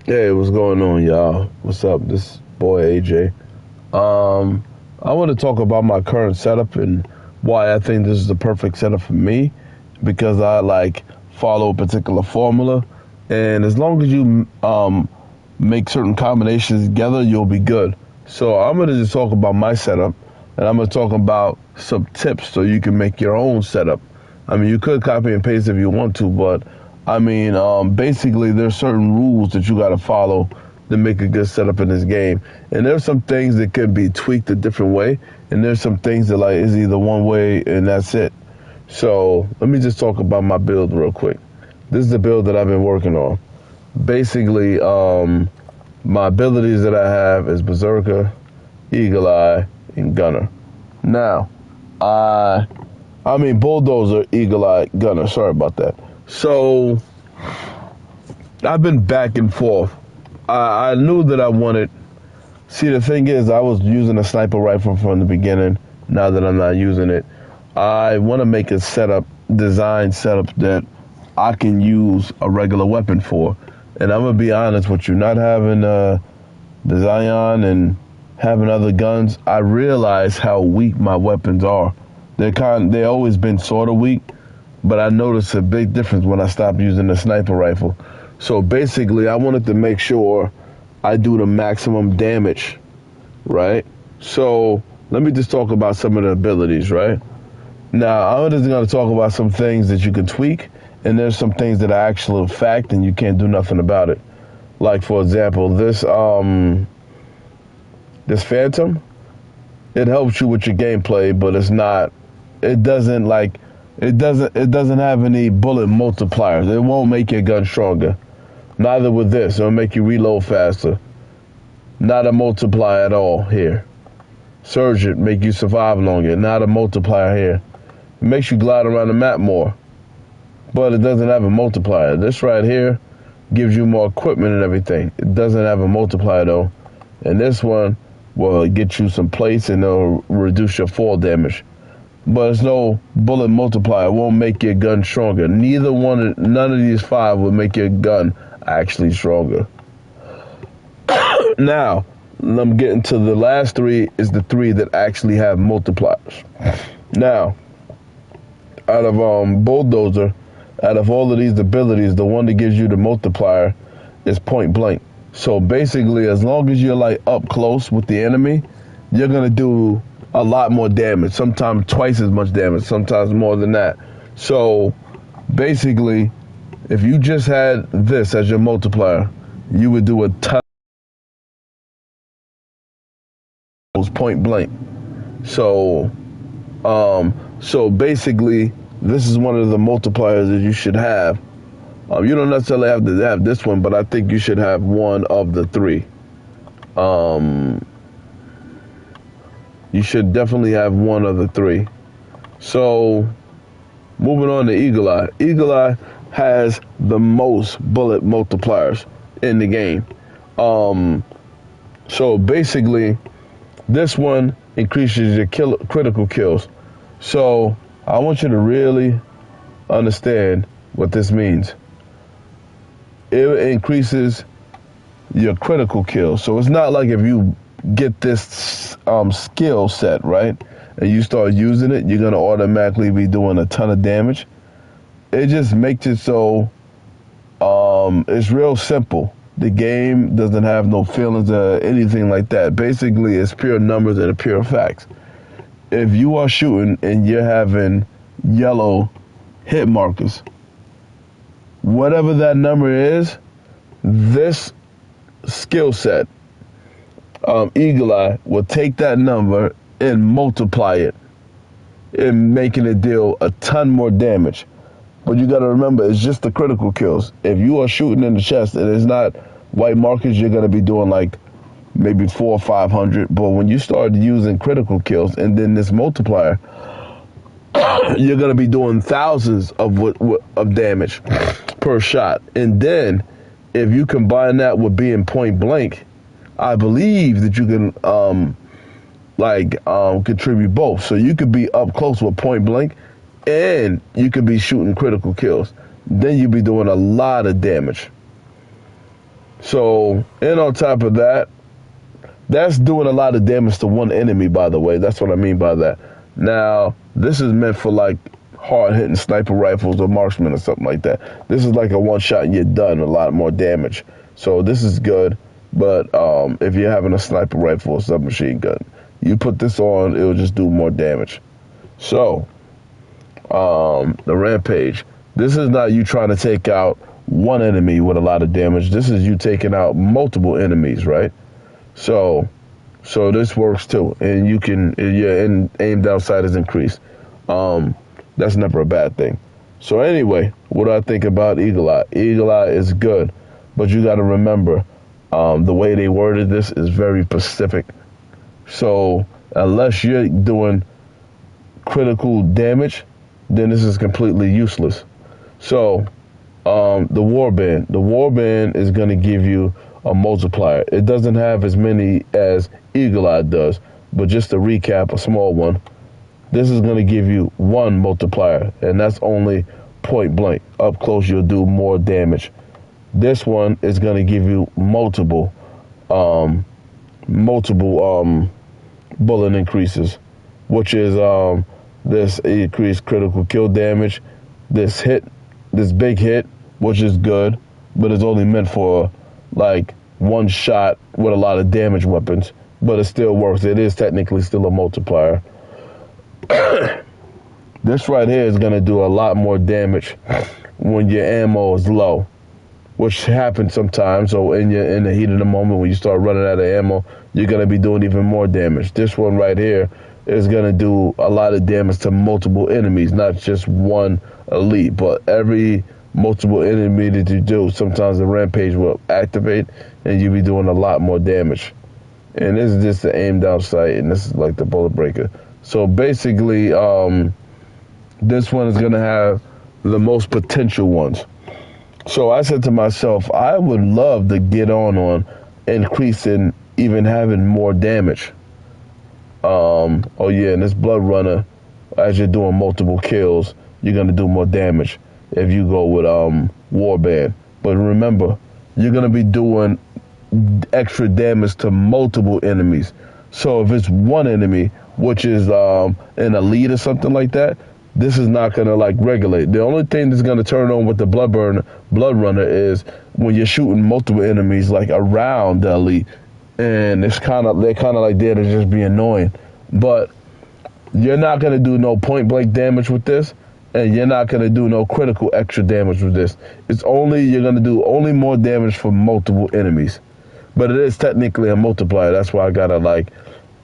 Hey, what's going on, y'all? What's up? This boy AJ. I want to talk about my current setup and why I think this is the perfect setup for me because I like follow a particular formula, and as long as you make certain combinations together, you'll be good. So I'm gonna just talk about my setup, and I'm gonna talk about some tips so you can make your own setup. I mean, you could copy and paste if you want to, but I mean, basically, there's certain rules that you got to follow to make a good setup in this game. And there's some things that could be tweaked a different way, and there's some things that like is either one way and that's it. So let me just talk about my build real quick. This is the build that I've been working on. Basically, my abilities that I have is Berserker, Eagle Eye, and Gunner. Now, I mean Bulldozer, Eagle Eye, Gunner. Sorry about that. So I've been back and forth. I knew that I wanted. See, the thing is, I was using a sniper rifle from the beginning. Now that I'm not using it, I want to make a design setup that I can use a regular weapon for. And I'm gonna be honest with you, not having the Zion and having other guns, I realize how weak my weapons are. They always been sort of weak, but I noticed a big difference when I stopped using the sniper rifle. So basically, I wanted to make sure I do the maximum damage, right? So let me just talk about some of the abilities, right? Now, I'm just going to talk about some things that you can tweak, and there's some things that are actual fact, and you can't do nothing about it. Like, for example, this Phantom, it helps you with your gameplay, but it's not. It doesn't like. It doesn't have any bullet multipliers. It won't make your gun stronger. Neither with this. It'll make you reload faster. Not a multiplier at all here. Surge it, make you survive longer. Not a multiplier here. It makes you glide around the map more. But it doesn't have a multiplier. This right here gives you more equipment and everything. It doesn't have a multiplier though. And this one will get you some plates and it'll reduce your fall damage. But it's no bullet multiplier. It won't make your gun stronger. None of these five will make your gun actually stronger. Now, I'm getting to the last three is the three that actually have multipliers. Now, out of Bulldozer, out of all of these abilities, the one that gives you the multiplier is point blank. So basically, as long as you're like up close with the enemy, you're gonna do a lot more damage, sometimes twice as much damage, sometimes more than that. So basically, if you just had this as your multiplier, you would do a ton of point blank. So so basically, this is one of the multipliers that you should have. You don't necessarily have to have this one, but I think you should have one of the three. You should definitely have one of the three. So, moving on to Eagle Eye. Eagle Eye has the most bullet multipliers in the game. So basically, this one increases your critical kills. So I want you to really understand what this means. It increases your critical kills. So it's not like if you get this skill set, right, and you start using it, you're going to automatically be doing a ton of damage. It just makes it so it's real simple. The game doesn't have no feelings or anything like that. Basically, it's pure numbers and pure facts. If you are shooting and you're having yellow hit markers, whatever that number is, this skill set, Eagle Eye, will take that number and multiply it and making it deal a ton more damage. But you got to remember, it's just the critical kills. If you are shooting in the chest and it's not white markers, you're going to be doing like maybe 400 or 500. But when you start using critical kills and then this multiplier, you're going to be doing thousands of damage per shot. And then if you combine that with being point blank, I believe that you can contribute both. So you could be up close with point blank and you could be shooting critical kills. Then you'd be doing a lot of damage. So, and on top of that, that's doing a lot of damage to one enemy, by the way. That's what I mean by that. Now, this is meant for like hard-hitting sniper rifles or marksmen or something like that. This is like a one-shot and you're done, a lot more damage. So this is good, but if you're having a sniper rifle or submachine gun, you put this on, it'll just do more damage. So, the Rampage. This is not you trying to take out one enemy with a lot of damage. This is you taking out multiple enemies, right? So this works too, and you can your aim down sight is increased. That's never a bad thing. So anyway, what do I think about Eagle Eye? Eagle Eye is good, but you got to remember, the way they worded this is very specific. So unless you're doing critical damage, then this is completely useless. So the Warband is going to give you a multiplier. It doesn't have as many as Eagle Eye does, but just to recap, a small one. This is going to give you one multiplier, and that's only point blank. Up close, you'll do more damage. This one is going to give you multiple bullet increases, which is this increased critical kill damage, this big hit, which is good, but it's only meant for like one shot with a lot of damage weapons, but it still works. It is technically still a multiplier. This right here is going to do a lot more damage when your ammo is low, which happens sometimes. So in the heat of the moment, when you start running out of ammo, you're going to be doing even more damage. This one right here is going to do a lot of damage to multiple enemies, not just one elite, but every multiple enemy that you do, sometimes the Rampage will activate and you'll be doing a lot more damage. And this is just the aim down sight, and this is like the bullet breaker. So basically, this one is going to have the most potential ones. So I said to myself, I would love to get on increasing, even having more damage. Oh yeah, and this Blood Runner, as you're doing multiple kills, you're going to do more damage if you go with Warband. But remember, you're going to be doing extra damage to multiple enemies. So if it's one enemy, which is an elite or something like that, this is not going to like regulate. The only thing that's going to turn on with the Blood Runner is when you're shooting multiple enemies like around the elite, and they're kind of like there to just be annoying. But you're not going to do no point blank damage with this, and you're not going to do no critical extra damage with this. It's only, you're going to do only more damage for multiple enemies. But it is technically a multiplier. That's why I got to like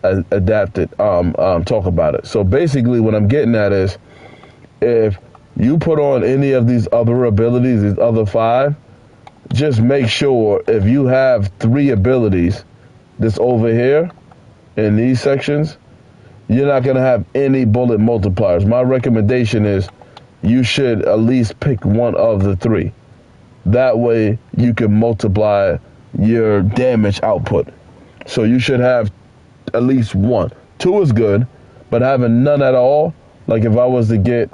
adapt it, talk about it. So basically what I'm getting at is, if you put on any of these other abilities, these other 5, just make sure if you have 3 abilities that's over here in these sections, you're not going to have any bullet multipliers. My recommendation is you should at least pick one of the 3. That way you can multiply your damage output. So you should have at least 1. 2 is good, but having none at all, like if I was to get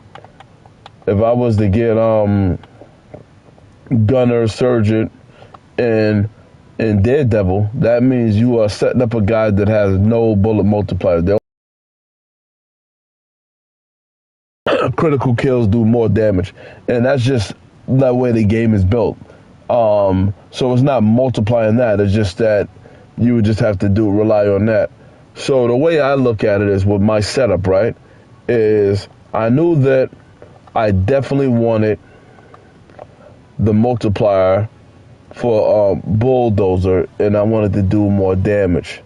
Gunner, Surgeon, and Daredevil, that means you are setting up a guy that has no bullet multipliers. Critical kills do more damage, and that's just the way the game is built. So it's not multiplying that, it's just that you would just have to rely on that. So the way I look at it is, with my setup, right, is I knew that I definitely wanted the multiplier for Bulldozer, and I wanted to do more damage.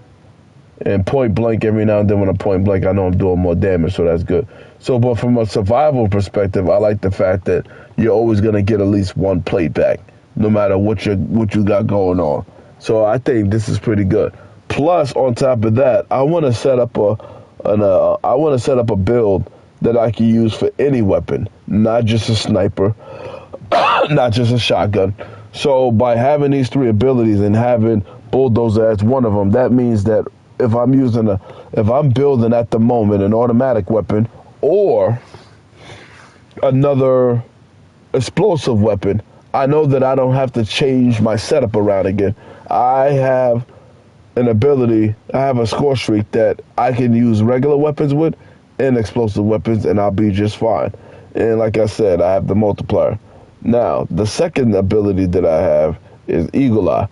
And point blank, every now and then when I point blank, I know I'm doing more damage, so that's good. So, but from a survival perspective, I like the fact that you're always going to get at least 1 plate back, no matter what you got going on. So I think this is pretty good. Plus, on top of that, I want to set up a build that I can use for any weapon, not just a sniper, not just a shotgun. So by having these 3 abilities and having Bulldozer as one of them, that means that if I'm building at the moment an automatic weapon or another explosive weapon, I know that I don't have to change my setup around again. I have an ability, I have a score streak that I can use regular weapons with and explosive weapons, and I'll be just fine. And like I said, I have the multiplier. Now, the second ability that I have is Eagle Eye.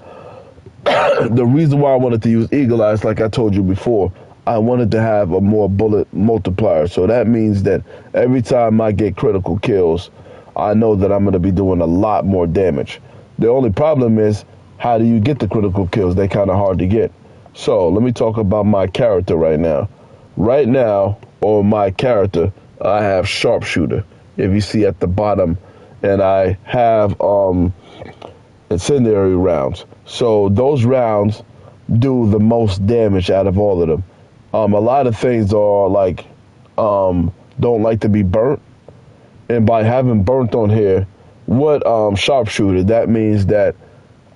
The reason why I wanted to use Eagle Eye is, like I told you before, I wanted to have a more bullet multiplier. So that means that every time I get critical kills, I know that I'm going to be doing a lot more damage. The only problem is, how do you get the critical kills? They're kind of hard to get. So let me talk about my character right now. Right now, on my character, I have Sharpshooter, if you see at the bottom, and I have incendiary rounds. So those rounds do the most damage out of all of them. A lot of things are like, don't like to be burnt. And by having burnt on here, what Sharpshooter, that means that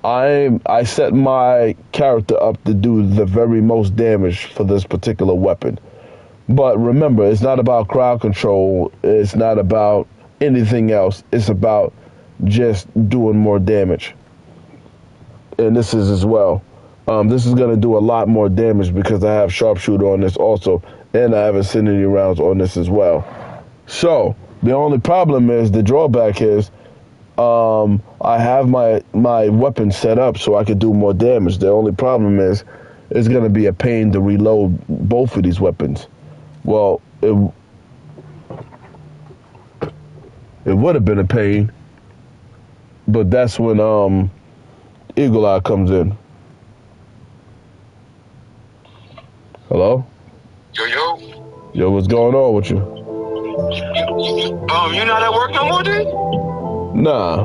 I set my character up to do the very most damage for this particular weapon. But remember, it's not about crowd control. It's not about anything else. It's about just doing more damage. And this is as well. This is going to do a lot more damage because I have Sharpshooter on this also. And I have incendiary rounds on this as well. So, the only problem is, the drawback is, I have my weapon set up so I could do more damage. The only problem is, it's going to be a pain to reload both of these weapons. Well, it would have been a pain, but that's when Eagle Eye comes in. Hello? Yo. Yo, what's going on with you? You're not at work no more, dude? Nah.